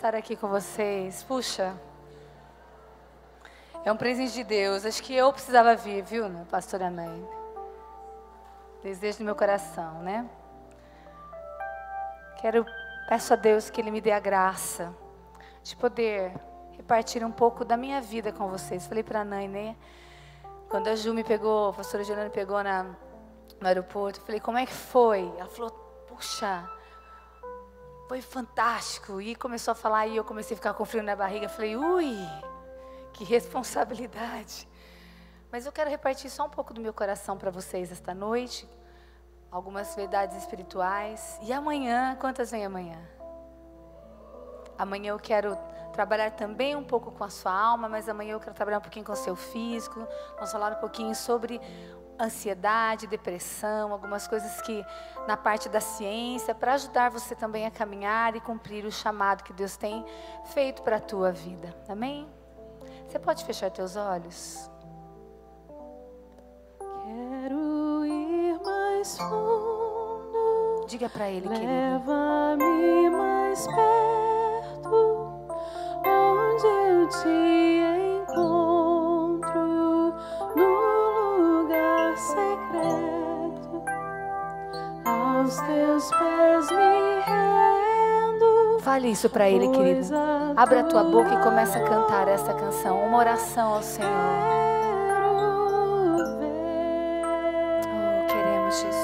estar aqui com vocês. Puxa, é um presente de Deus. Acho que eu precisava vir, viu, pastora Amém? Desejo do meu coração, né? Peço a Deus que Ele me dê a graça de poder repartir um pouco da minha vida com vocês. Falei para a Nai, né? Quando a Ju me pegou, a pastora Juliana me pegou no aeroporto, eu falei, como é que foi? Ela falou, puxa, foi fantástico. E começou a falar, e eu comecei a ficar com frio na barriga. Falei, ui, que responsabilidade. Mas eu quero repartir só um pouco do meu coração para vocês esta noite. Algumas verdades espirituais. E amanhã, quantas vêm amanhã? Amanhã eu quero trabalhar também um pouco com a sua alma, mas amanhã eu quero trabalhar um pouquinho com o seu físico. Vamos falar um pouquinho sobre ansiedade, depressão, algumas coisas que na parte da ciência, para ajudar você também a caminhar e cumprir o chamado que Deus tem feito para a tua vida. Amém? Você pode fechar teus olhos? Quero ir mais fundo. Diga para Ele, querido. Leva-me mais perto, onde eu te encontro, no lugar secreto. Aos teus pés me rendo. Fale isso para Ele, querido. Abra a tua boca e começa a cantar essa canção. Uma oração ao Senhor. Jesus.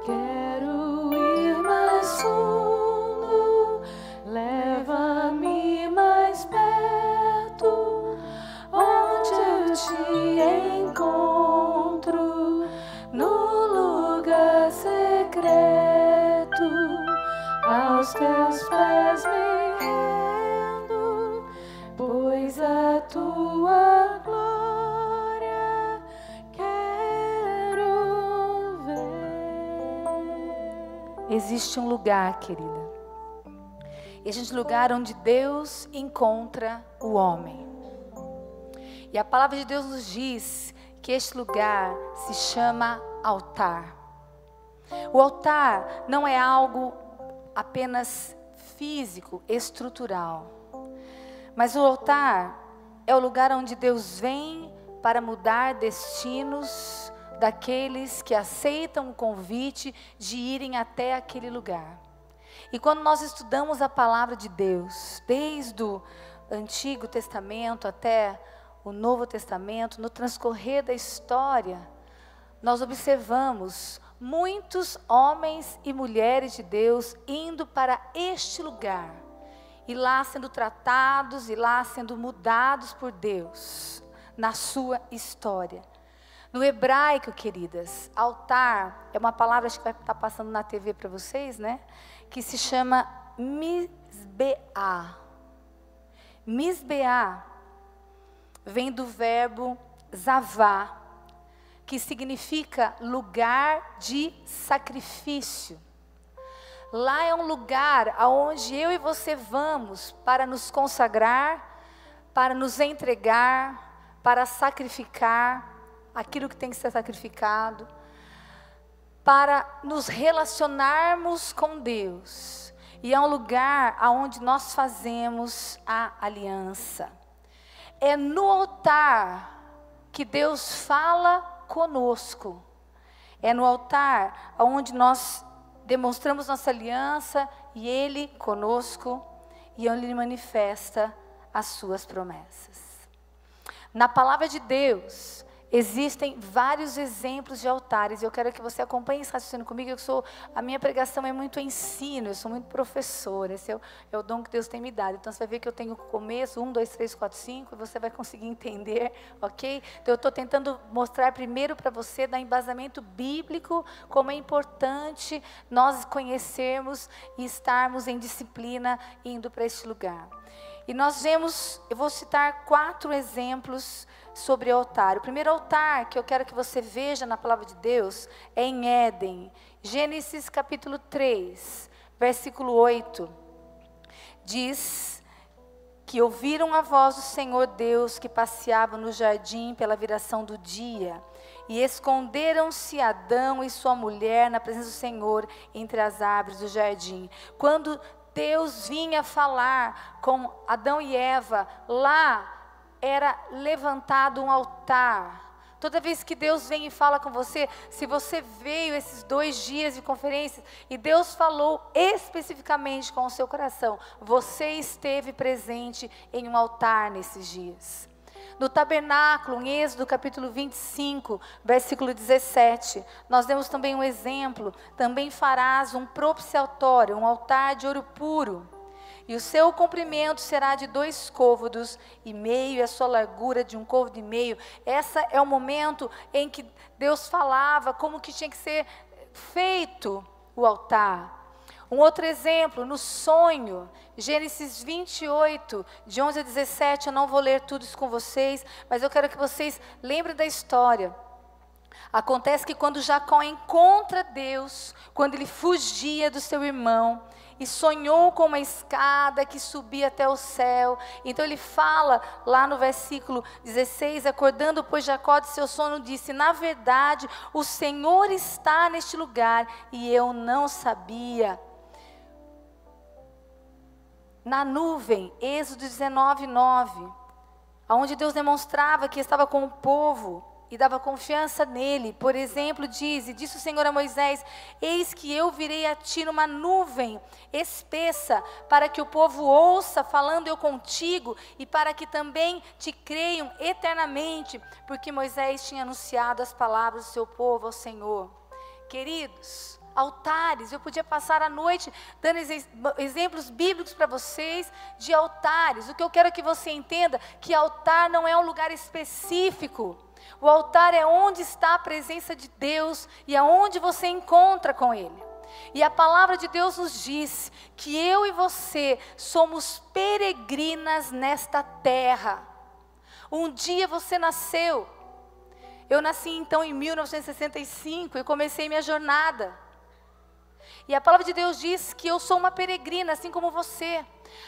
Quero ir mais fundo, leva-me mais perto, onde eu te encontro, no lugar secreto, aos teus pés me rendo, pois a tua glória existe um lugar, querida. Existe um lugar onde Deus encontra o homem. E a palavra de Deus nos diz que este lugar se chama altar. O altar não é algo apenas físico, estrutural. Mas o altar é o lugar onde Deus vem para mudar destinos daqueles que aceitam o convite de irem até aquele lugar. E quando nós estudamos a palavra de Deus, desde o Antigo Testamento até o Novo Testamento, no transcorrer da história, nós observamos muitos homens e mulheres de Deus indo para este lugar, e lá sendo tratados, e lá sendo mudados por Deus, na sua história. No hebraico, queridas, altar é uma palavra, acho que vai estar passando na TV para vocês, né? Que se chama misbeá. Misbeá vem do verbo zavá, que significa lugar de sacrifício. Lá é um lugar aonde eu e você vamos para nos consagrar, para nos entregar, para sacrificar aquilo que tem que ser sacrificado, para nos relacionarmos com Deus. E é um lugar onde nós fazemos a aliança. É no altar que Deus fala conosco. É no altar onde nós demonstramos nossa aliança e Ele conosco, e onde Ele manifesta as suas promessas. Na palavra de Deus existem vários exemplos de altares. Eu quero que você acompanhe esse raciocínio comigo. A minha pregação é muito ensino, eu sou muito professora. Esse é o dom que Deus tem me dado. Então você vai ver que eu tenho o começo, 1, 2, 3, 4, 5, e você vai conseguir entender, ok? Então eu estou tentando mostrar primeiro para você, dar embasamento bíblico, como é importante nós conhecermos e estarmos em disciplina indo para este lugar. E nós vemos, eu vou citar 4 exemplos sobre o altar. O primeiro altar que eu quero que você veja na palavra de Deus é em Éden. Gênesis capítulo 3, versículo 8. Diz que ouviram a voz do Senhor Deus que passeava no jardim pela viração do dia. E esconderam-se Adão e sua mulher na presença do Senhor entre as árvores do jardim. Quando Deus vinha falar com Adão e Eva, lá era levantado um altar. Toda vez que Deus vem e fala com você, se você veio esses 2 dias de conferência e Deus falou especificamente com o seu coração, você esteve presente em um altar nesses dias. No tabernáculo, em Êxodo capítulo 25, versículo 17, nós demos também um exemplo. Também farás um propiciatório, um altar de ouro puro. E o seu comprimento será de 2 côvados e meio, e a sua largura de 1 côvado e meio. Esse é o momento em que Deus falava como que tinha que ser feito o altar. Um outro exemplo, no sonho, Gênesis 28, de 11 a 17, eu não vou ler tudo isso com vocês, mas eu quero que vocês lembrem da história. Acontece que quando Jacó encontra Deus, quando ele fugia do seu irmão, e sonhou com uma escada que subia até o céu. Então ele fala lá no versículo 16, acordando pois Jacó de seu sono, disse: na verdade o Senhor está neste lugar e eu não sabia. Na nuvem, Êxodo 19, 9, onde Deus demonstrava que estava com o povo e dava confiança nele. Por exemplo, diz: e disse o Senhor a Moisés: eis que eu virei a ti numa nuvem espessa, para que o povo ouça, falando eu contigo, e para que também te creiam eternamente, porque Moisés tinha anunciado as palavras do seu povo ao Senhor. Queridos, altares, eu podia passar a noite dando exemplos bíblicos para vocês de altares. O que eu quero que você entenda, que altar não é um lugar específico. O altar é onde está a presença de Deus e aonde você encontra com Ele. E a palavra de Deus nos diz que eu e você somos peregrinas nesta terra. Um dia você nasceu. Eu nasci então em 1965 e comecei minha jornada. E a palavra de Deus diz que eu sou uma peregrina, assim como você.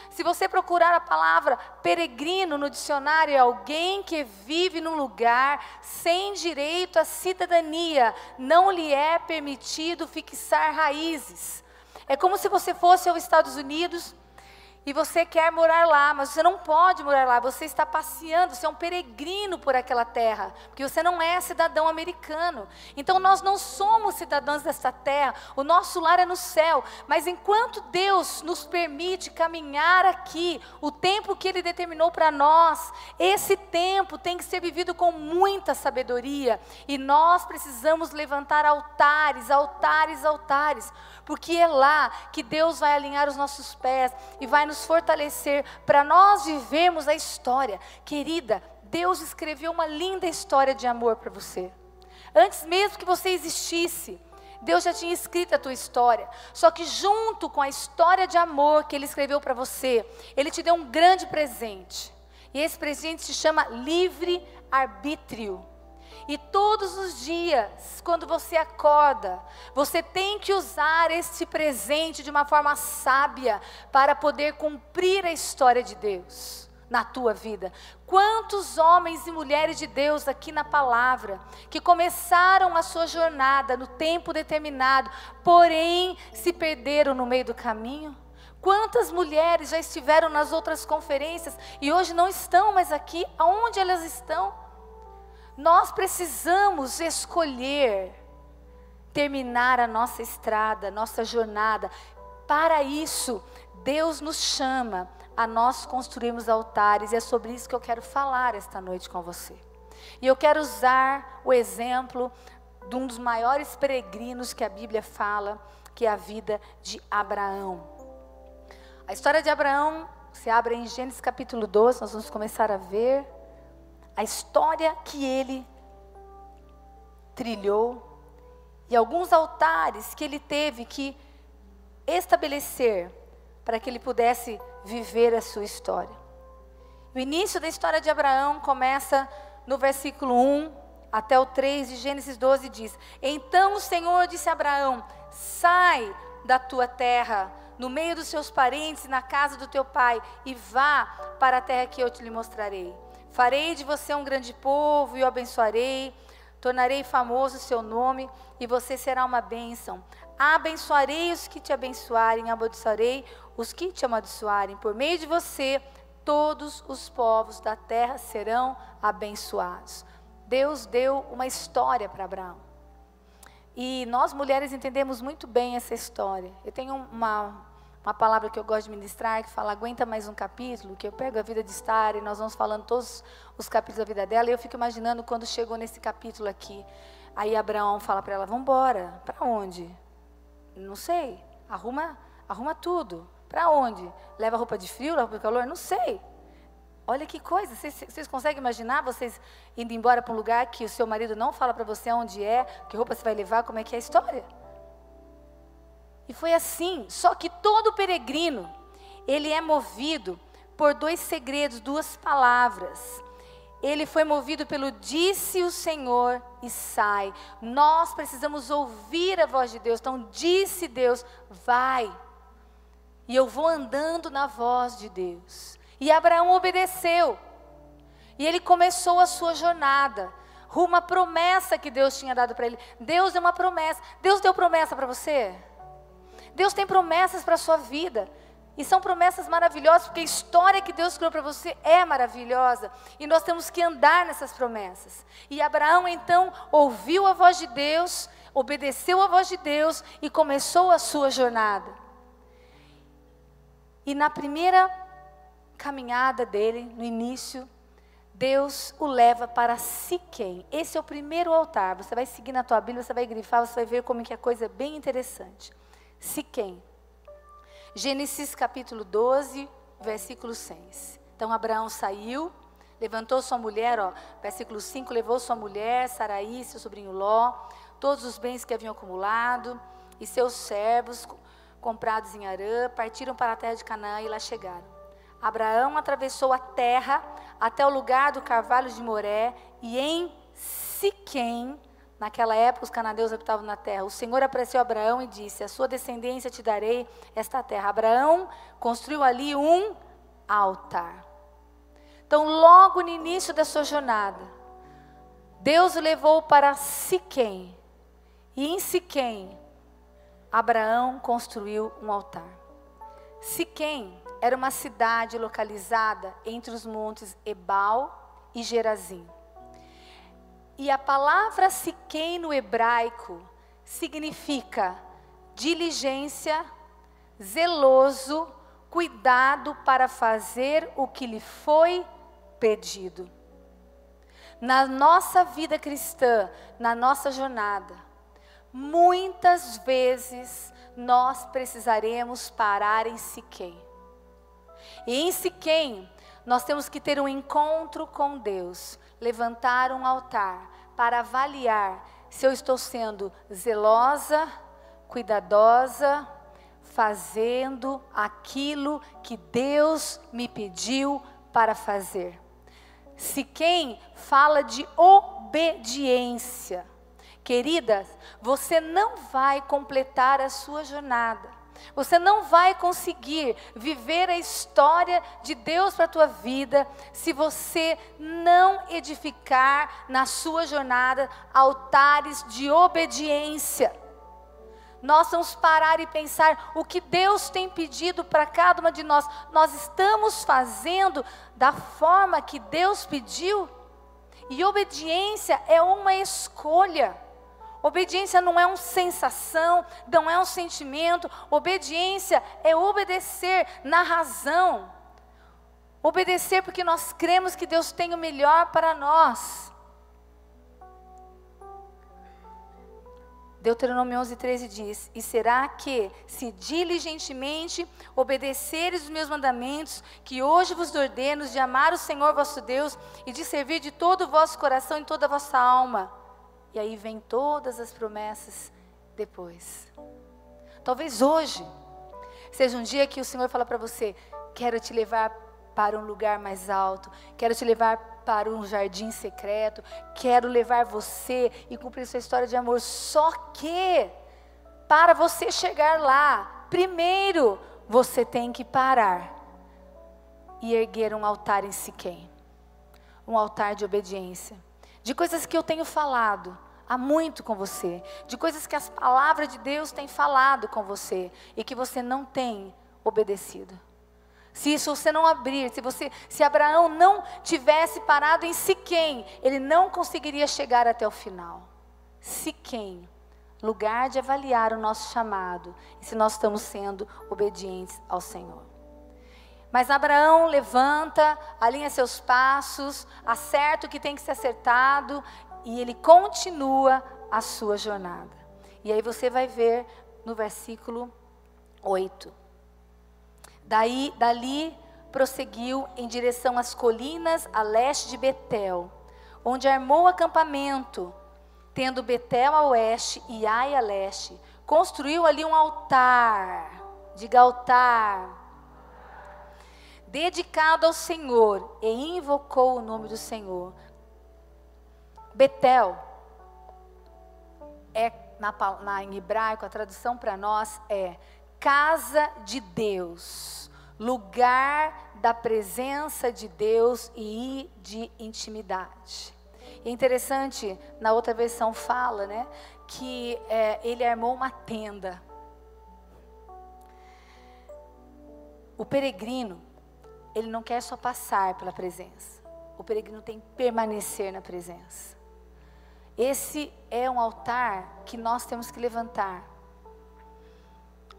Se você procurar a palavra peregrino no dicionário, é alguém que vive num lugar sem direito à cidadania. Não lhe é permitido fixar raízes. É como se você fosse aos Estados Unidos e você quer morar lá, mas você não pode morar lá. Você está passeando, você é um peregrino por aquela terra, porque você não é cidadão americano. Então nós não somos cidadãos desta terra, o nosso lar é no céu. Mas enquanto Deus nos permite caminhar aqui, o tempo que Ele determinou para nós, esse tempo tem que ser vivido com muita sabedoria. E nós precisamos levantar altares, altares, altares, porque é lá que Deus vai alinhar os nossos pés e vai nos fortalecer para nós vivermos a história. Querida, Deus escreveu uma linda história de amor para você. Antes mesmo que você existisse, Deus já tinha escrito a tua história. Só que junto com a história de amor que Ele escreveu para você, Ele te deu um grande presente. E esse presente se chama livre-arbítrio. E todos os dias, quando você acorda, você tem que usar este presente de uma forma sábia para poder cumprir a história de Deus na tua vida. Quantos homens e mulheres de Deus aqui na palavra, que começaram a sua jornada no tempo determinado, porém se perderam no meio do caminho? Quantas mulheres já estiveram nas outras conferências e hoje não estão mais aqui? Aonde elas estão? Nós precisamos escolher terminar a nossa estrada, nossa jornada. Para isso, Deus nos chama a nós construirmos altares. E é sobre isso que eu quero falar esta noite com você. E eu quero usar o exemplo de um dos maiores peregrinos que a Bíblia fala, que é a vida de Abraão. A história de Abraão se abre em Gênesis capítulo 12, nós vamos começar a ver a história que ele trilhou e alguns altares que ele teve que estabelecer para que ele pudesse viver a sua história. O início da história de Abraão começa no versículo 1 até o 3 de Gênesis 12, diz: então o Senhor disse a Abraão: sai da tua terra, no meio dos seus parentes e na casa do teu pai, e vá para a terra que eu te lhe mostrarei. Farei de você um grande povo e o abençoarei. Tornarei famoso o seu nome e você será uma bênção. Abençoarei os que te abençoarem, amaldiçoarei os que te amaldiçoarem. Por meio de você, todos os povos da terra serão abençoados. Deus deu uma história para Abraão. E nós mulheres entendemos muito bem essa história. Eu tenho uma palavra que eu gosto de ministrar, que fala, aguenta mais um capítulo, que eu pego a vida de Sara e nós vamos falando todos os capítulos da vida dela, e eu fico imaginando quando chegou nesse capítulo aqui, aí Abraão fala para ela, vamos embora, para onde? Não sei, arruma tudo, para onde? Leva roupa de frio, roupa de calor? Não sei. Olha que coisa, vocês conseguem imaginar vocês indo embora para um lugar que o seu marido não fala para você onde é, que roupa você vai levar, como é que é a história? E foi assim, só que todo peregrino, ele é movido por 2 segredos, 2 palavras. Ele foi movido pelo disse o Senhor e sai. Nós precisamos ouvir a voz de Deus, então disse Deus, vai. E eu vou andando na voz de Deus. E Abraão obedeceu. E ele começou a sua jornada, rumo à promessa que Deus tinha dado para ele. Deus deu uma promessa. Deus deu promessa para você? Deus tem promessas para a sua vida, e são promessas maravilhosas, porque a história que Deus criou para você é maravilhosa, e nós temos que andar nessas promessas. E Abraão então ouviu a voz de Deus, obedeceu a voz de Deus, e começou a sua jornada. E na primeira caminhada dele, no início, Deus o leva para Siquém. Esse é o primeiro altar. Você vai seguir na tua Bíblia, você vai grifar, você vai ver como que a coisa é bem interessante. Siquém. Gênesis capítulo 12, versículo 6. Então Abraão saiu, levantou sua mulher, versículo 5, levou sua mulher, Saraí, seu sobrinho Ló, todos os bens que haviam acumulado, e seus servos comprados em Harã, partiram para a terra de Canaã e lá chegaram. Abraão atravessou a terra até o lugar do carvalho de Moré, e em Siquém, naquela época os cananeus habitavam na terra, o Senhor apareceu a Abraão e disse, a sua descendência te darei esta terra. Abraão construiu ali um altar. Então logo no início da sua jornada, Deus o levou para Siquém, e em Siquém, Abraão construiu um altar. Siquém era uma cidade localizada entre os montes Ebal e Gerazim. E a palavra Siquém no hebraico significa diligência, zeloso, cuidado para fazer o que lhe foi pedido. Na nossa vida cristã, na nossa jornada, muitas vezes nós precisaremos parar em Siquém. E em Siquém, nós temos que ter um encontro com Deus, levantar um altar para avaliar se eu estou sendo zelosa, cuidadosa, fazendo aquilo que Deus me pediu para fazer. Siquém fala de obediência. Queridas, você não vai completar a sua jornada. Você não vai conseguir viver a história de Deus para a tua vida se você não edificar na sua jornada altares de obediência. Nós vamos parar e pensar o que Deus tem pedido para cada uma de nós. Nós estamos fazendo da forma que Deus pediu? E obediência é uma escolha. Obediência não é uma sensação, não é um sentimento. Obediência é obedecer na razão. Obedecer porque nós cremos que Deus tem o melhor para nós. Deuteronômio 11:13 diz, e será que, se diligentemente obedeceres os meus mandamentos, que hoje vos ordeno de amar o Senhor vosso Deus, e de servir de todo o vosso coração e toda a vossa alma. E aí vem todas as promessas depois. Talvez hoje seja um dia que o Senhor fala para você, quero te levar para um lugar mais alto, quero te levar para um jardim secreto, quero levar você e cumprir sua história de amor. Só que, para você chegar lá, primeiro você tem que parar e erguer um altar em Siquém, um altar de obediência, de coisas que eu tenho falado há muito com você, de coisas que as palavras de Deus têm falado com você e que você não tem obedecido. Se isso você não abrir, se Abraão não tivesse parado em Siquém, ele não conseguiria chegar até o final. Siquém, lugar de avaliar o nosso chamado e se nós estamos sendo obedientes ao Senhor. Mas Abraão levanta, alinha seus passos, acerta o que tem que ser acertado e ele continua a sua jornada. E aí você vai ver no versículo 8. Dali prosseguiu em direção às colinas a leste de Betel, onde armou acampamento, tendo Betel a oeste e Ai a leste. Construiu ali um altar, diga altar, dedicado ao Senhor, e invocou o nome do Senhor. Betel, em hebraico, a tradução para nós é casa de Deus, lugar da presença de Deus e de intimidade. É interessante, na outra versão fala, né, que ele armou uma tenda. O peregrino, ele não quer só passar pela presença, o peregrino tem que permanecer na presença. Esse é um altar que nós temos que levantar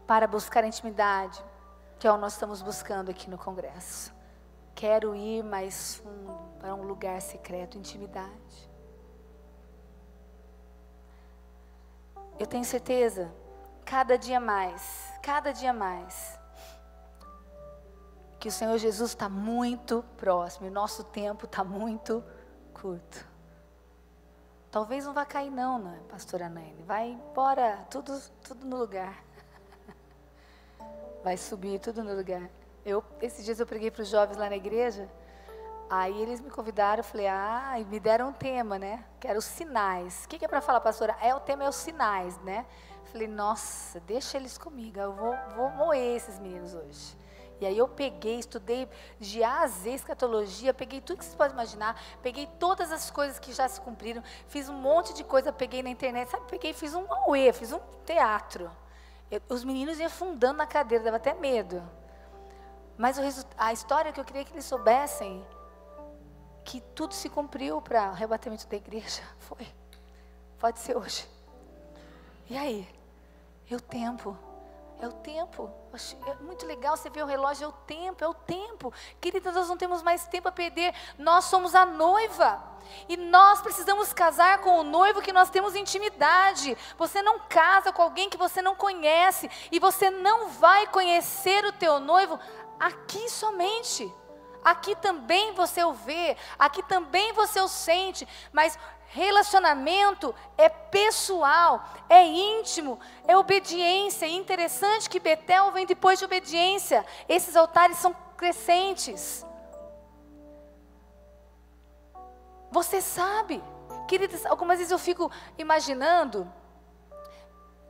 para buscar a intimidade, que é o que nós estamos buscando aqui no congresso. Quero ir mais fundo, para um lugar secreto, intimidade. Eu tenho certeza, cada dia mais, que o Senhor Jesus está muito próximo, e nosso tempo está muito curto. Talvez não vá cair não, né, pastora Naine? Vai embora, tudo no lugar. Vai subir tudo no lugar. Esses dias eu preguei para os jovens lá na igreja, aí eles me convidaram, eu falei, e me deram um tema, né? Que era os sinais. O que é para falar, pastora? O tema é os sinais, né? Falei, nossa, deixa eles comigo, eu vou moer esses meninos hoje. E aí eu peguei, estudei de A a Z, escatologia, peguei tudo que vocês podem imaginar, peguei todas as coisas que já se cumpriram, fiz um monte de coisa, peguei na internet, fiz um auê, fiz um teatro. Os meninos iam afundando na cadeira, dava até medo. Mas a história que eu queria que eles soubessem, que tudo se cumpriu para o arrebatamento da igreja, pode ser hoje. E aí? É o tempo. É muito legal você ver o relógio, é o tempo. Queridas, nós não temos mais tempo a perder, nós somos a noiva. E nós precisamos casar com o noivo que nós temos intimidade. Você não casa com alguém que você não conhece. E você não vai conhecer o teu noivo aqui somente. Aqui também você o vê, aqui também você o sente. Mas relacionamento é pessoal, é íntimo, é obediência. E interessante que Betel vem depois de obediência. Esses altares são crescentes. Você sabe, queridas, algumas vezes eu fico imaginando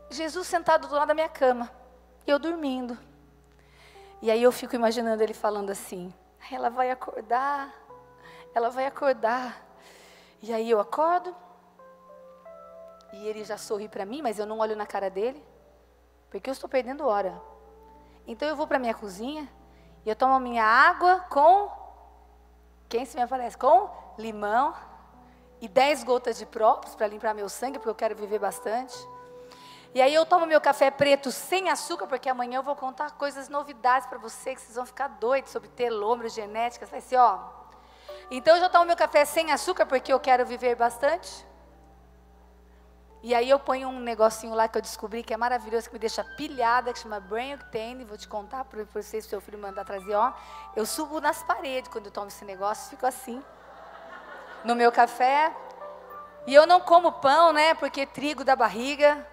Jesus sentado do lado da minha cama, e eu dormindo. E aí eu fico imaginando ele falando assim, ela vai acordar. E aí eu acordo, e ele já sorri para mim, mas eu não olho na cara dele, porque eu estou perdendo hora. Então eu vou para a minha cozinha, e eu tomo a minha água com, quem se me aparece? Com limão, e 10 gotas de própolis para limpar meu sangue, porque eu quero viver bastante. E aí eu tomo meu café preto sem açúcar, porque amanhã eu vou contar novidades para vocês, que vocês vão ficar doidos sobre telômeros, genéticas, vai ser, Então eu já tomo meu café sem açúcar, porque eu quero viver bastante. E aí eu ponho um negocinho lá que eu descobri, que é maravilhoso, que me deixa pilhada, que chama Brain Octane, vou te contar para vocês, se seu filho mandar trazer, Eu subo nas paredes quando eu tomo esse negócio, fico assim, no meu café. E eu não como pão, né, porque trigo da barriga,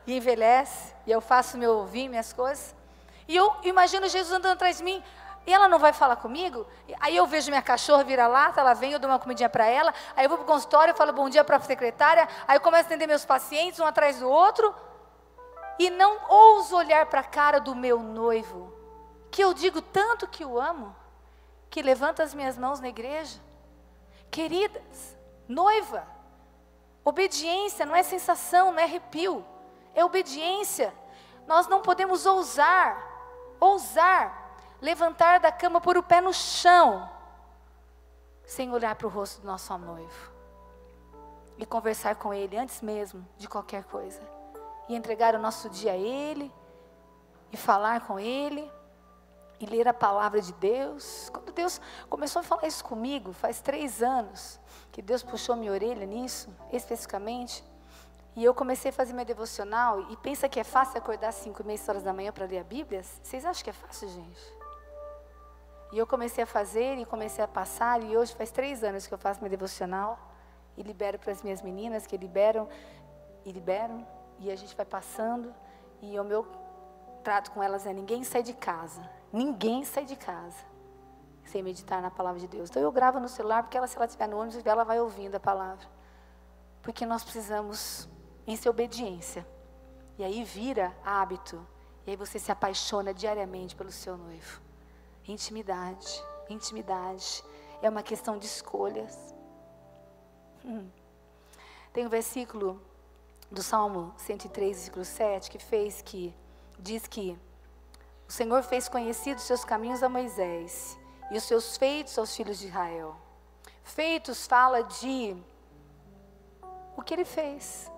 e envelhece, e eu faço meu vinho, minhas coisas. E eu imagino Jesus andando atrás de mim, e ela não vai falar comigo? Aí eu vejo minha cachorra vira-lata, ela vem, eu dou uma comidinha para ela, aí eu vou para o consultório, eu falo bom dia para a secretária, aí eu começo a atender meus pacientes, um atrás do outro, e não ouso olhar para a cara do meu noivo, que eu digo tanto que o amo, que levanta as minhas mãos na igreja. Queridas, Noiva. Obediência não é sensação, não é arrepio. É obediência. Nós não podemos ousar levantar da cama, pôr o pé no chão, sem olhar para o rosto do nosso noivo. E conversar com Ele antes mesmo de qualquer coisa. E entregar o nosso dia a Ele. E falar com Ele. E ler a palavra de Deus. Quando Deus começou a falar isso comigo, faz 3 anos, que Deus puxou minha orelha nisso, especificamente. E eu comecei a fazer minha devocional. E pensa que é fácil acordar às 5h30, 6 da manhã para ler a Bíblia? Vocês acham que é fácil, gente? E eu comecei a fazer e comecei a passar. E hoje faz 3 anos que eu faço minha devocional. E libero para as minhas meninas, que liberam. E a gente vai passando. E o meu trato com elas é: ninguém sai de casa. Ninguém sai de casa sem meditar na palavra de Deus. Então eu gravo no celular, porque se ela estiver no ônibus, ela vai ouvindo a palavra. Porque nós precisamos em ser obediência. E aí vira hábito. E aí você se apaixona diariamente pelo seu noivo. Intimidade. Intimidade. É uma questão de escolhas. Tem um versículo do Salmo 103, versículo 7, que diz que o Senhor fez conhecidos os seus caminhos a Moisés e os seus feitos aos filhos de Israel. Feitos fala de o que Ele fez.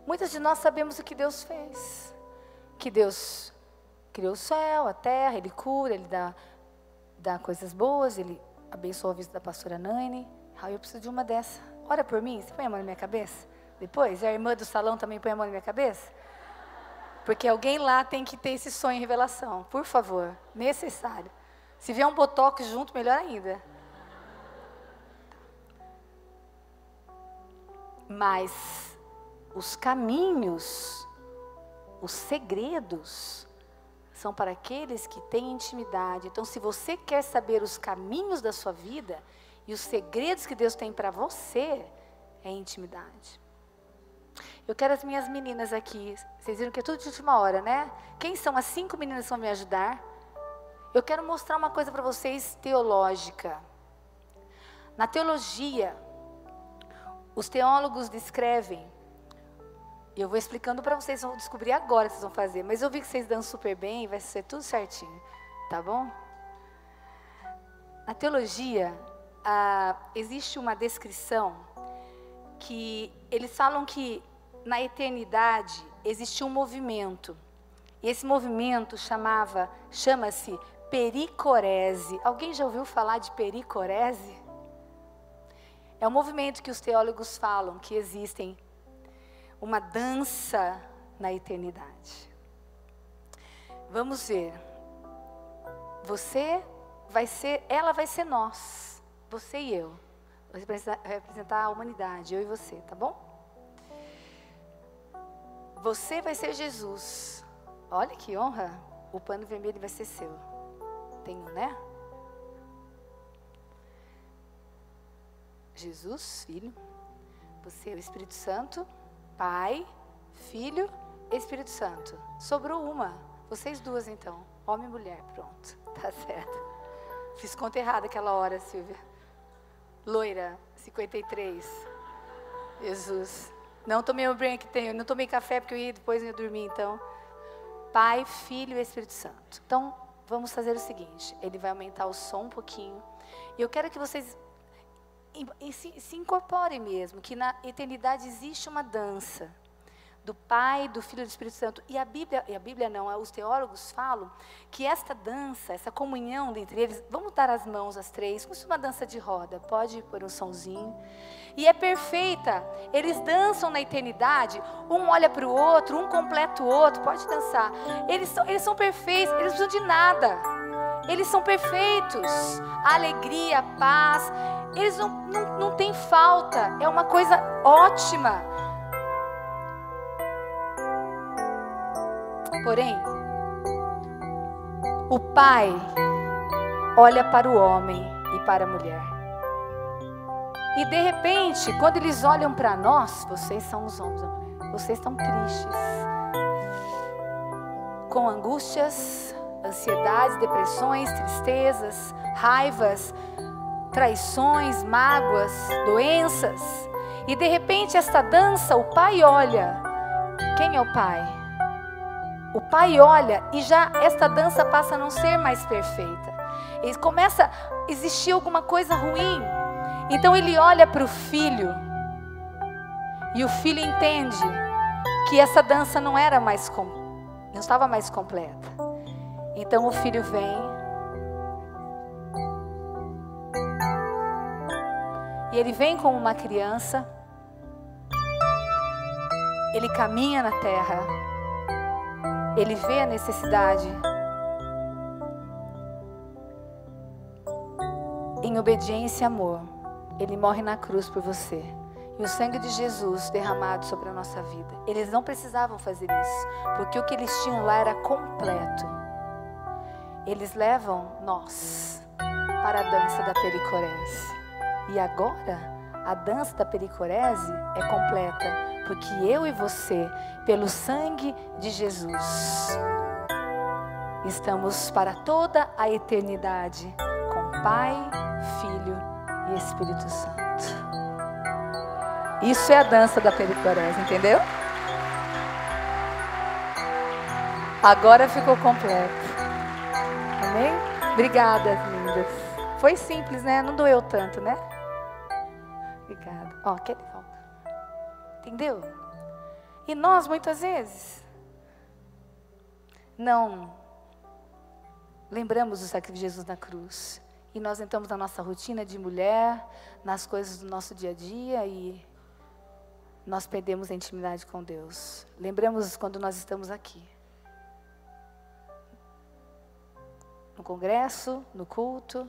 Muitas de nós sabemos o que Deus fez. Que Deus criou o céu, a terra, Ele cura, Ele dá coisas boas, Ele abençoa a vida da pastora Nani. Eu preciso de uma dessa. Ora por mim, você põe a mão na minha cabeça? Depois, e a irmã do salão também põe a mão na minha cabeça? Porque alguém lá tem que ter esse sonho em revelação. Por favor, necessário. Se vier um botox junto, melhor ainda. Mas os caminhos, os segredos, são para aqueles que têm intimidade. Então, se você quer saber os caminhos da sua vida e os segredos que Deus tem para você, é intimidade. Eu quero as minhas meninas aqui. Vocês viram que é tudo de última hora, né? Quem são as 5 meninas que vão me ajudar? Eu quero mostrar uma coisa para vocês teológica. Na teologia, os teólogos descrevem, e eu vou explicando para vocês, vão descobrir agora o que vocês vão fazer. Mas eu vi que vocês dançam super bem, vai ser tudo certinho, tá bom? Na teologia, existe uma descrição que eles falam que na eternidade existiu um movimento. E esse movimento chama-se pericorese. Alguém já ouviu falar de pericorese? É um movimento que os teólogos falam que existem uma dança na eternidade. Vamos ver. Ela vai ser nós, você e eu. Vai representar a humanidade, eu e você, tá bom? Você vai ser Jesus. Olha que honra. O pano vermelho vai ser seu. Tem um, né? Jesus, Filho. Você é o Espírito Santo. Pai, Filho, Espírito Santo. Sobrou uma. Vocês duas, então. Homem e mulher. Pronto. Tá certo. Fiz conta errada aquela hora, Silvia. Loira, 53. Jesus. Não tomei o branco que tenho. Não tomei café porque eu ia depois eu ia dormir, então. Pai, Filho e Espírito Santo. Então, vamos fazer o seguinte. Ele vai aumentar o som um pouquinho. E eu quero que vocês se incorporem mesmo. Que na eternidade existe uma dança. Do Pai, do Filho e do Espírito Santo. E a Bíblia não, os teólogos falam que esta dança, essa comunhão entre eles, vamos dar as mãos às 3, como se fosse uma dança de roda, pode pôr um sonzinho. E é perfeita, eles dançam na eternidade, um olha para o outro, um completa o outro, pode dançar. Eles são perfeitos, eles não precisam de nada. Eles são perfeitos, a alegria, a paz, eles não têm falta, é uma coisa ótima. Porém, o Pai olha para o homem e para a mulher. E de repente, quando eles olham para nós, vocês são os homens e a mulher. Vocês estão tristes, com angústias, ansiedades, depressões, tristezas, raivas, traições, mágoas, doenças. E de repente esta dança, o pai olha. Quem é o pai? O pai olha e já esta dança passa a não ser mais perfeita. E começa a existir alguma coisa ruim. Então ele olha para o filho. E o filho entende que essa dança não era mais não estava mais completa. Então o filho vem e ele vem como uma criança. Ele caminha na terra. Ele vê a necessidade. Em obediência e amor, ele morre na cruz por você. E o sangue de Jesus derramado sobre a nossa vida. Eles não precisavam fazer isso, porque o que eles tinham lá era completo. Eles levam nós para a dança da pericorese. E agora, a dança da pericorese é completa, porque eu e você, pelo sangue de Jesus, estamos para toda a eternidade com Pai, Filho e Espírito Santo. Isso é a dança da pericorese, entendeu? Agora ficou completo. Amém? Obrigada, lindas. Foi simples, né? Não doeu tanto, né? Obrigada. Ó, quer de volta? Entendeu? E nós, muitas vezes, não lembramos do sacrifício de Jesus na cruz. E nós entramos na nossa rotina de mulher, nas coisas do nosso dia a dia e nós perdemos a intimidade com Deus. Lembramos quando nós estamos aqui. No congresso, no culto,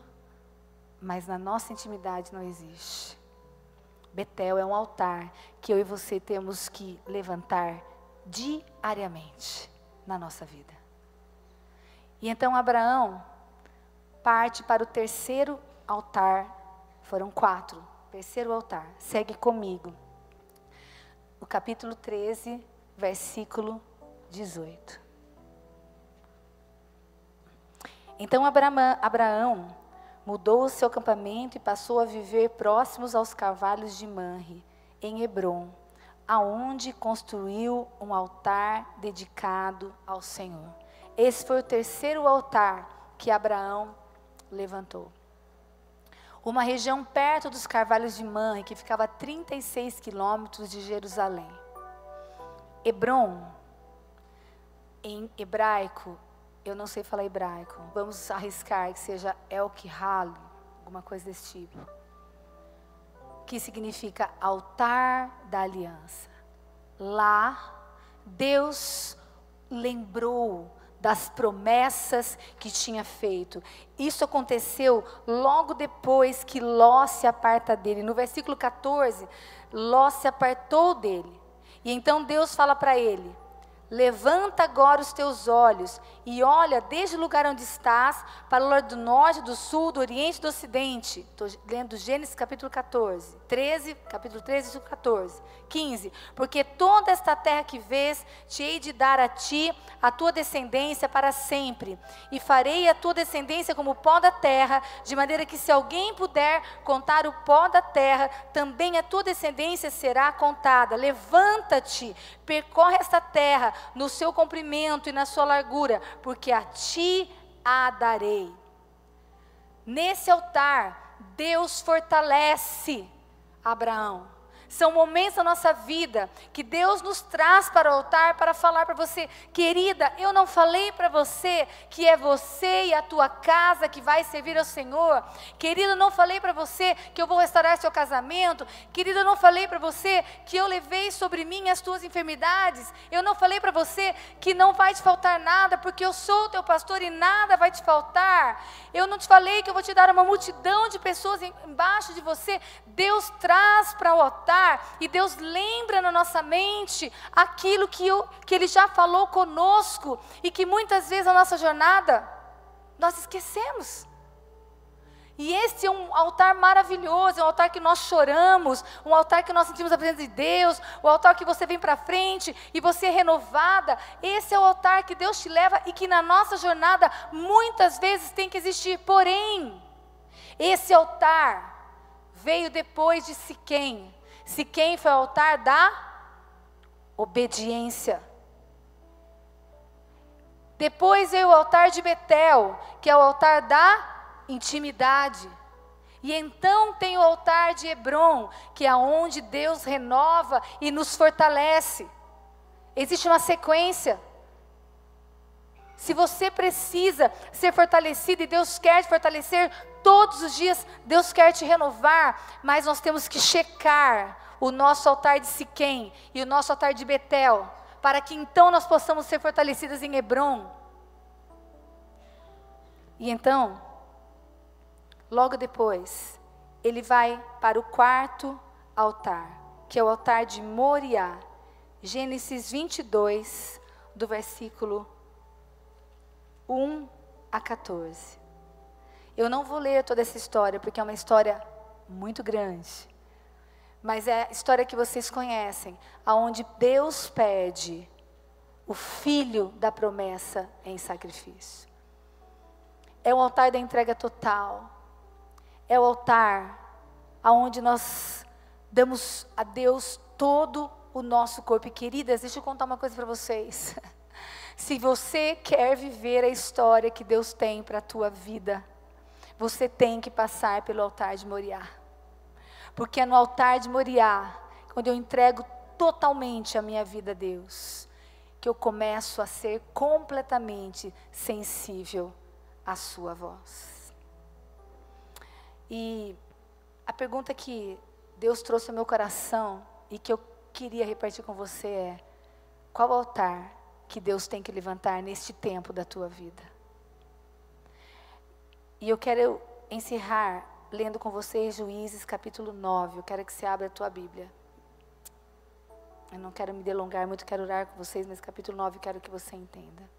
mas na nossa intimidade não existe. Betel é um altar que eu e você temos que levantar diariamente na nossa vida. E então Abraão parte para o terceiro altar. Foram 4. Terceiro altar. Segue comigo. O capítulo 13, versículo 18. Então Abraão mudou o seu acampamento e passou a viver próximos aos carvalhos de Manre, em Hebrom, aonde construiu um altar dedicado ao Senhor. Esse foi o terceiro altar que Abraão levantou. Uma região perto dos carvalhos de Manre, que ficava a 36 quilômetros de Jerusalém. Hebrom, em hebraico, eu não sei falar hebraico, vamos arriscar que seja El-Kihal, alguma coisa desse tipo, que significa altar da aliança. Lá, Deus lembrou das promessas que tinha feito. Isso aconteceu logo depois que Ló se aparta dele. No versículo 14, Ló se apartou dele. E então Deus fala para ele: levanta agora os teus olhos e olha desde o lugar onde estás para o lado do norte, do sul, do oriente e do ocidente. Estou lendo Gênesis capítulo 14, 13, capítulo 13, versículo 14, 15. Porque toda esta terra que vês, te hei de dar a ti, a tua descendência para sempre. E farei a tua descendência como o pó da terra, de maneira que se alguém puder contar o pó da terra, também a tua descendência será contada. Levanta-te, percorre esta terra no seu comprimento e na sua largura, porque a ti a darei. Nesse altar, Deus fortalece Abraão. São momentos da nossa vida que Deus nos traz para o altar para falar para você: querida, eu não falei para você que é você e a tua casa que vai servir ao Senhor? Querida, eu não falei para você que eu vou restaurar seu casamento? Querida, eu não falei para você que eu levei sobre mim as tuas enfermidades? Eu não falei para você que não vai te faltar nada, porque eu sou o teu pastor e nada vai te faltar? Eu não te falei que eu vou te dar uma multidão de pessoas embaixo de você? Deus traz para o altar e Deus lembra na nossa mente aquilo que Ele já falou conosco e que muitas vezes na nossa jornada nós esquecemos. E esse é um altar maravilhoso, é um altar que nós choramos, um altar que nós sentimos a presença de Deus, o altar que você vem para frente e você é renovada. Esse é o altar que Deus te leva e que na nossa jornada muitas vezes tem que existir. Porém, Esse altar veio depois de Siquém. Siquém foi o altar da obediência. Depois veio o altar de Betel, que é o altar da intimidade. E então tem o altar de Hebrom, que é onde Deus renova e nos fortalece. Existe uma sequência. Se você precisa ser fortalecido, e Deus quer te fortalecer todos os dias, Deus quer te renovar, mas nós temos que checar o nosso altar de Siquém e o nosso altar de Betel, para que então nós possamos ser fortalecidas em Hebrom. E então, logo depois, ele vai para o quarto altar, que é o altar de Moriá. Gênesis 22, do versículo 1 a 14. Eu não vou ler toda essa história, porque é uma história muito grande. Mas é a história que vocês conhecem, aonde Deus pede o filho da promessa em sacrifício. É o altar da entrega total. É o altar aonde nós damos a Deus todo o nosso corpo. E queridas, deixa eu contar uma coisa para vocês. Se você quer viver a história que Deus tem para a tua vida, você tem que passar pelo altar de Moriá. Porque é no altar de Moriá, quando eu entrego totalmente a minha vida a Deus, que eu começo a ser completamente sensível à sua voz. E a pergunta que Deus trouxe ao meu coração e que eu queria repartir com você é: qual altar que Deus tem que levantar neste tempo da tua vida? E eu quero encerrar lendo com vocês Juízes capítulo 9. Eu quero que você abra a tua Bíblia. Eu não quero me delongar muito, quero orar com vocês, mas capítulo 9 eu quero que você entenda.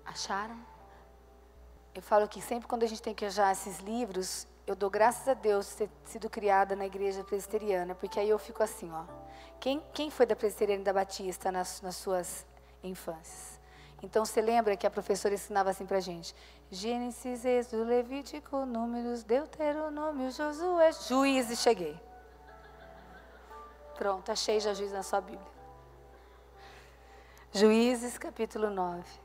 Acharam? Eu falo que sempre quando a gente tem que achar esses livros, eu dou graças a Deus ter sido criada na igreja presbiteriana, porque aí eu fico assim, ó. Quem foi da presbiteriana e da batista nas suas infâncias? Então você lembra que a professora ensinava assim pra gente: Gênesis, Êxodo, Levítico, Números, Deuteronômio, Josué, Juízes, cheguei. Pronto, achei já Juízes na sua Bíblia. Juízes, capítulo 9.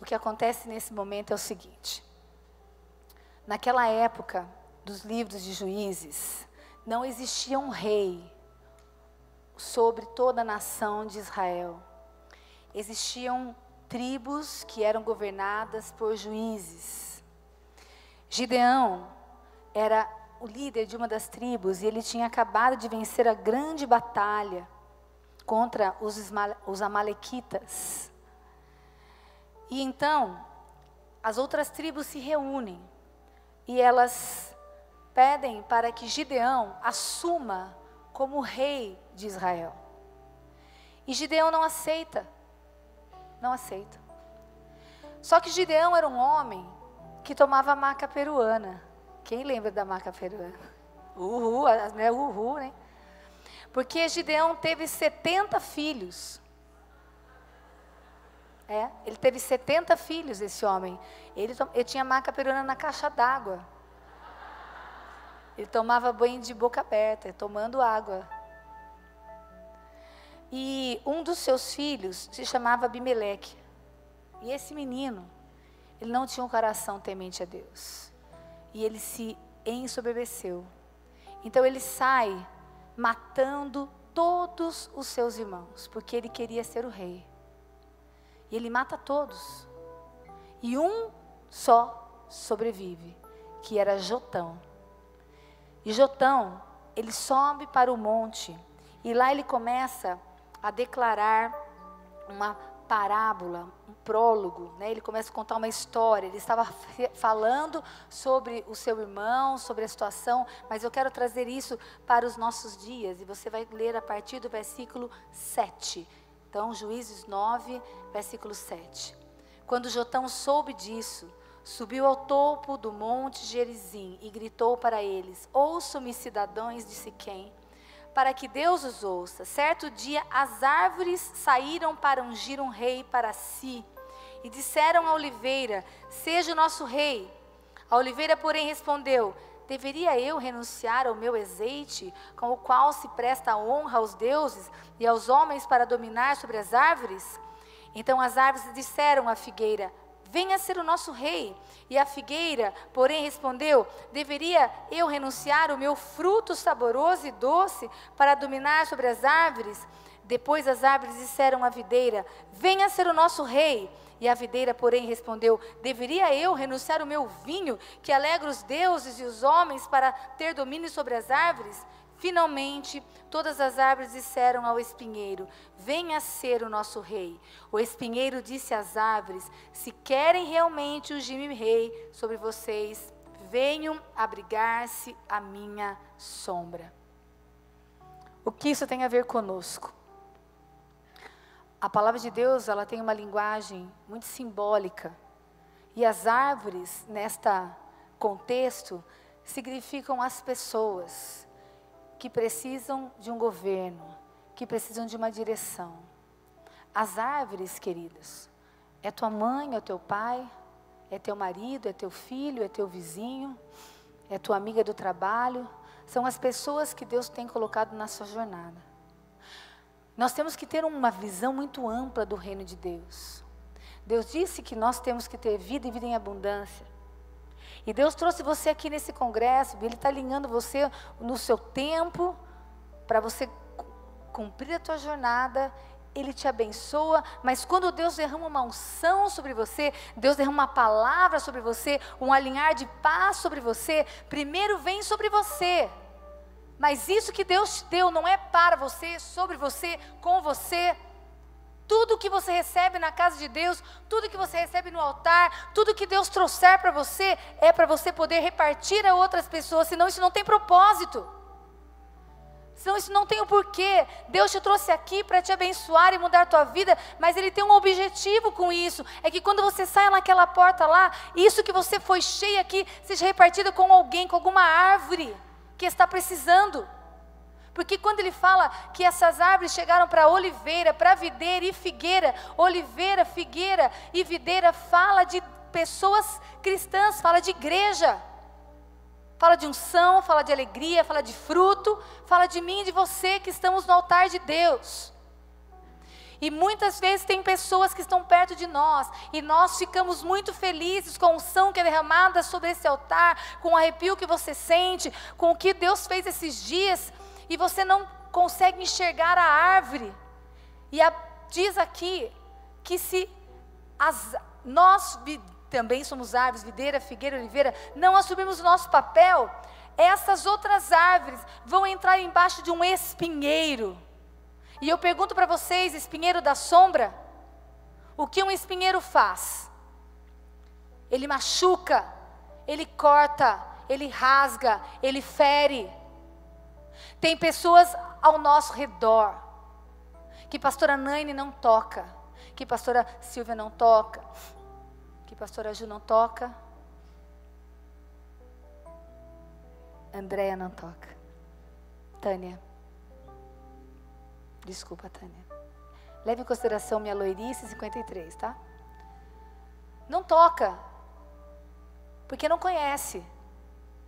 O que acontece nesse momento é o seguinte: naquela época dos livros de Juízes, não existia um rei sobre toda a nação de Israel. Existiam tribos que eram governadas por juízes. Gideão era o líder de uma das tribos e ele tinha acabado de vencer a grande batalha contra os amalequitas. E então, as outras tribos se reúnem e elas pedem para que Gideão assuma como rei de Israel. E Gideão não aceita. Não aceita. Só que Gideão era um homem que tomava maca peruana. Quem lembra da maca peruana? Uhul, né? Uhul, né? Porque Gideão teve 70 filhos. Ele teve 70 filhos, esse homem. Ele tinha maca peruana na caixa d'água. Ele tomava banho de boca aberta, tomando água. E um dos seus filhos se chamava Abimeleque. E esse menino, ele não tinha um coração temente a Deus. E ele se ensoberbeceu. Então ele sai matando todos os seus irmãos, porque ele queria ser o rei. E ele mata todos. E um só sobrevive, que era Jotão. E Jotão, ele sobe para o monte. E lá ele começa a declarar uma parábola, um prólogo, né? Ele começa a contar uma história. Ele estava falando sobre o seu irmão, sobre a situação, mas eu quero trazer isso para os nossos dias. E você vai ler a partir do versículo 7. Então, Juízes 9, versículo 7. Quando Jotão soube disso, subiu ao topo do monte Gerizim e gritou para eles: ouçam-me, cidadãos de Siquém, para que Deus os ouça. Certo dia, as árvores saíram para ungir um rei para si, e disseram à oliveira: seja o nosso rei. A oliveira, porém, respondeu: deveria eu renunciar ao meu azeite, com o qual se presta honra aos deuses e aos homens para dominar sobre as árvores? Então as árvores disseram à figueira: venha ser o nosso rei. E a figueira, porém, respondeu: deveria eu renunciar o meu fruto saboroso e doce para dominar sobre as árvores? Depois as árvores disseram à videira: venha ser o nosso rei. E a videira, porém, respondeu: deveria eu renunciar o meu vinho, que alegra os deuses e os homens, para ter domínio sobre as árvores? Finalmente, todas as árvores disseram ao espinheiro: venha ser o nosso rei. O espinheiro disse às árvores: se querem realmente ungir-me rei sobre vocês, venham abrigar-se à minha sombra. O que isso tem a ver conosco? A palavra de Deus, ela tem uma linguagem muito simbólica. E as árvores, neste contexto, significam as pessoas que precisam de um governo, que precisam de uma direção. As árvores, queridos, é tua mãe, é teu pai, é teu marido, é teu filho, é teu vizinho, é tua amiga do trabalho. São as pessoas que Deus tem colocado na sua jornada. Nós temos que ter uma visão muito ampla do reino de Deus. Deus disse que nós temos que ter vida e vida em abundância. E Deus trouxe você aqui nesse congresso, Ele está alinhando você no seu tempo, para você cumprir a tua jornada. Ele te abençoa, mas quando Deus derrama uma unção sobre você, Deus derrama uma palavra sobre você, um alinhar de paz sobre você, primeiro vem sobre você. Mas isso que Deus te deu não é para você, sobre você, com você. Tudo que você recebe na casa de Deus, tudo que você recebe no altar, tudo que Deus trouxer para você, é para você poder repartir a outras pessoas, senão isso não tem propósito. Senão isso não tem o porquê. Deus te trouxe aqui para te abençoar e mudar a tua vida, mas Ele tem um objetivo com isso. É que quando você saia naquela porta lá, isso que você foi cheio aqui, seja repartido com alguém, com alguma árvore que está precisando. Porque quando ele fala que essas árvores chegaram para a oliveira, para a videira e figueira, oliveira, figueira e videira, fala de pessoas cristãs, fala de igreja, fala de unção, fala de alegria, fala de fruto, fala de mim e de você que estamos no altar de Deus. E muitas vezes tem pessoas que estão perto de nós, e nós ficamos muito felizes com a unção que é derramada sobre esse altar, com o arrepio que você sente, com o que Deus fez esses dias, e você não consegue enxergar a árvore. E diz aqui que se nós também somos árvores, videira, figueira, oliveira, não assumimos o nosso papel, essas outras árvores vão entrar embaixo de um espinheiro. E eu pergunto para vocês, espinheiro da sombra, o que um espinheiro faz? Ele machuca, ele corta, ele rasga, ele fere. Tem pessoas ao nosso redor, que pastora Naine não toca, que pastora Silvia não toca, que pastora Ju não toca, Andréia não toca, Tânia. Desculpa, Tânia. Leve em consideração minha loirice 53, tá? Não toca, porque não conhece.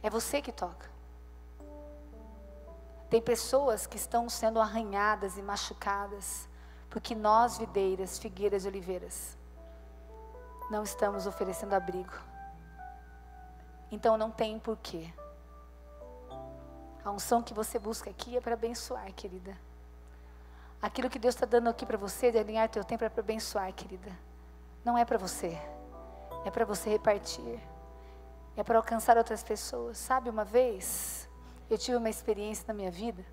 É você que toca. Tem pessoas que estão sendo arranhadas e machucadas, porque nós, videiras, figueiras e oliveiras, não estamos oferecendo abrigo. Então não tem porquê. A unção que você busca aqui é para abençoar, querida. Aquilo que Deus está dando aqui para você, de alinhar teu tempo, é para abençoar, querida. Não é para você. É para você repartir. É para alcançar outras pessoas. Sabe, uma vez, eu tive uma experiência na minha vida.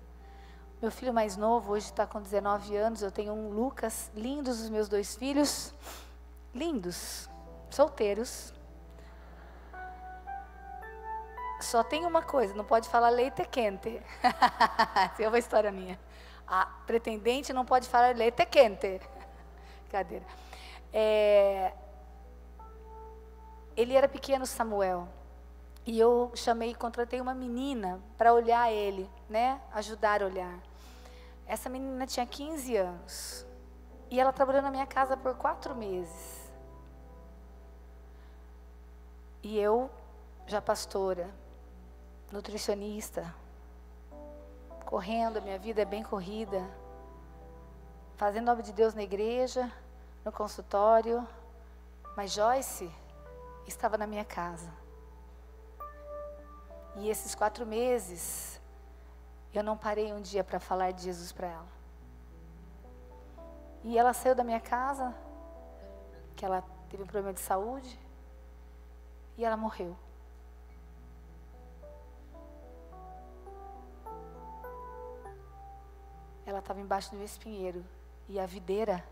Meu filho mais novo, hoje está com 19 anos. Eu tenho um Lucas, lindos os meus 2 filhos. Lindos, solteiros. Só tem uma coisa, não pode falar leite quente. Essa é uma história minha. A pretendente não pode falar leite quente. Cadeira. Ele era pequeno, Samuel. E eu contratei uma menina para olhar ele, né? Ajudar a olhar. Essa menina tinha 15 anos. E ela trabalhou na minha casa por 4 meses. E eu, já pastora, nutricionista, correndo, a minha vida é bem corrida, fazendo a obra de Deus na igreja, no consultório. Mas Joyce estava na minha casa. E esses 4 meses, eu não parei um dia para falar de Jesus para ela. E ela saiu da minha casa, que ela teve um problema de saúde, e ela morreu. Ela estava embaixo do espinheiro, e a videira,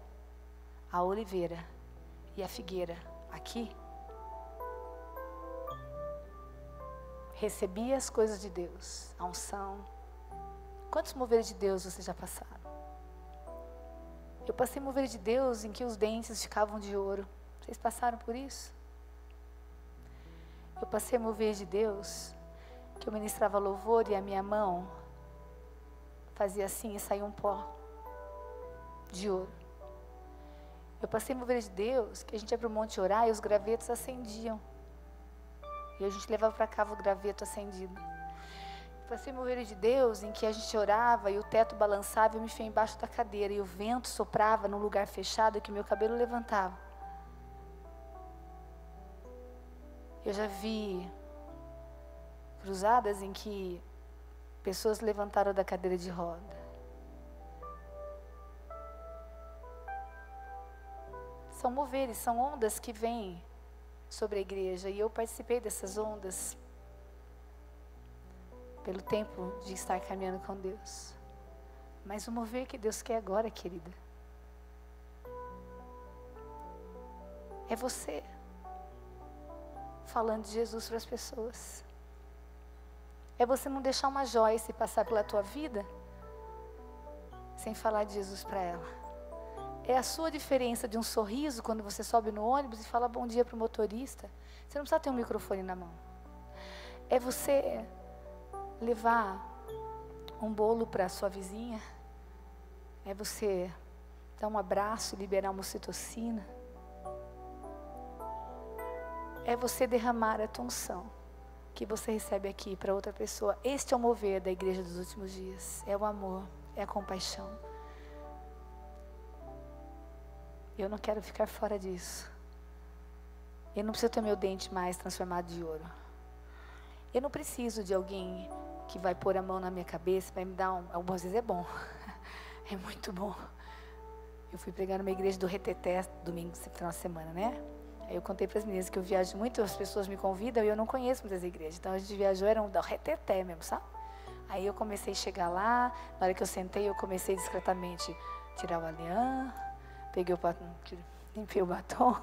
a oliveira e a figueira, aqui, recebia as coisas de Deus, a unção. Quantos moveres de Deus vocês já passaram? Eu passei mover de Deus em que os dentes ficavam de ouro. Vocês passaram por isso? Eu passei mover de Deus que eu ministrava louvor e a minha mão fazia assim e saía um pó de ouro. Eu passei mover de Deus que a gente ia para o monte orar e os gravetos acendiam. E a gente levava para casa o graveto acendido. Passei mover de Deus em que a gente orava e o teto balançava e eu me enfiei embaixo da cadeira. E o vento soprava num lugar fechado e que meu cabelo levantava. Eu já vi cruzadas em que pessoas levantaram da cadeira de roda. São moveres, são ondas que vêm sobre a igreja, e eu participei dessas ondas pelo tempo de estar caminhando com Deus. Mas o mover que Deus quer agora, querida, é você falando de Jesus para as pessoas. É você não deixar uma Joyce passar pela tua vida sem falar de Jesus para ela. É a sua diferença de um sorriso quando você sobe no ônibus e fala bom dia para o motorista. Você não precisa ter um microfone na mão. É você levar um bolo para a sua vizinha. É você dar um abraço e liberar uma ocitocina. É você derramar a tua unção que você recebe aqui para outra pessoa. Este é o mover da igreja dos últimos dias. É o amor, é a compaixão. Eu não quero ficar fora disso. Eu não preciso ter meu dente mais transformado de ouro. Eu não preciso de alguém que vai pôr a mão na minha cabeça, vai me dar algumas vezes é bom. É muito bom. Eu fui pregar numa igreja do Reteté, domingo, final de semana, né? Aí eu contei para as meninas que eu viajo muito, as pessoas me convidam e eu não conheço muitas igrejas. Então a gente viajou, era um do Reteté mesmo, sabe? Aí eu comecei a chegar lá, na hora que eu sentei, eu comecei discretamente a tirar o alian, peguei o batom, limpei o batom,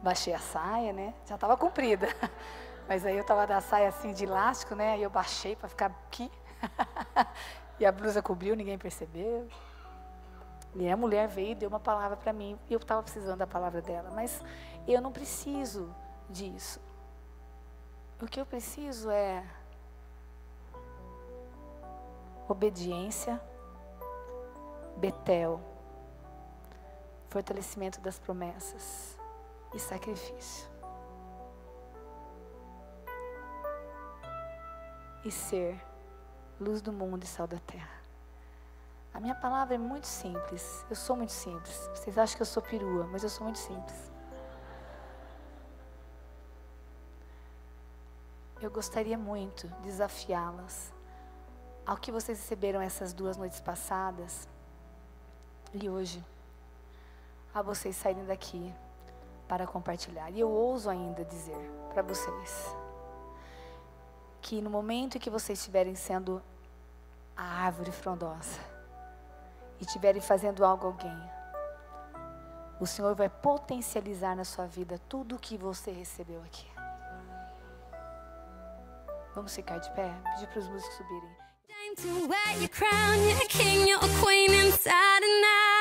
baixei a saia, né? Já estava comprida. Mas aí eu estava da saia assim de elástico, né? Aí eu baixei para ficar aqui. E a blusa cobriu, ninguém percebeu. E a mulher veio e deu uma palavra para mim. Eu estava precisando da palavra dela. Mas eu não preciso disso. O que eu preciso é obediência, Betel, fortalecimento das promessas e sacrifício. E ser luz do mundo e sal da terra. A minha palavra é muito simples. Eu sou muito simples. Vocês acham que eu sou perua, mas eu sou muito simples. Eu gostaria muito de desafiá-las ao que vocês receberam essas 2 noites passadas e hoje, a vocês saírem daqui para compartilhar. E eu ouso ainda dizer para vocês que no momento em que vocês estiverem sendo a árvore frondosa e estiverem fazendo algo a alguém, o Senhor vai potencializar na sua vida tudo o que você recebeu aqui. Vamos ficar de pé? Pedir para os músicos subirem. To wear your crown, you're a king, you're a queen inside and out.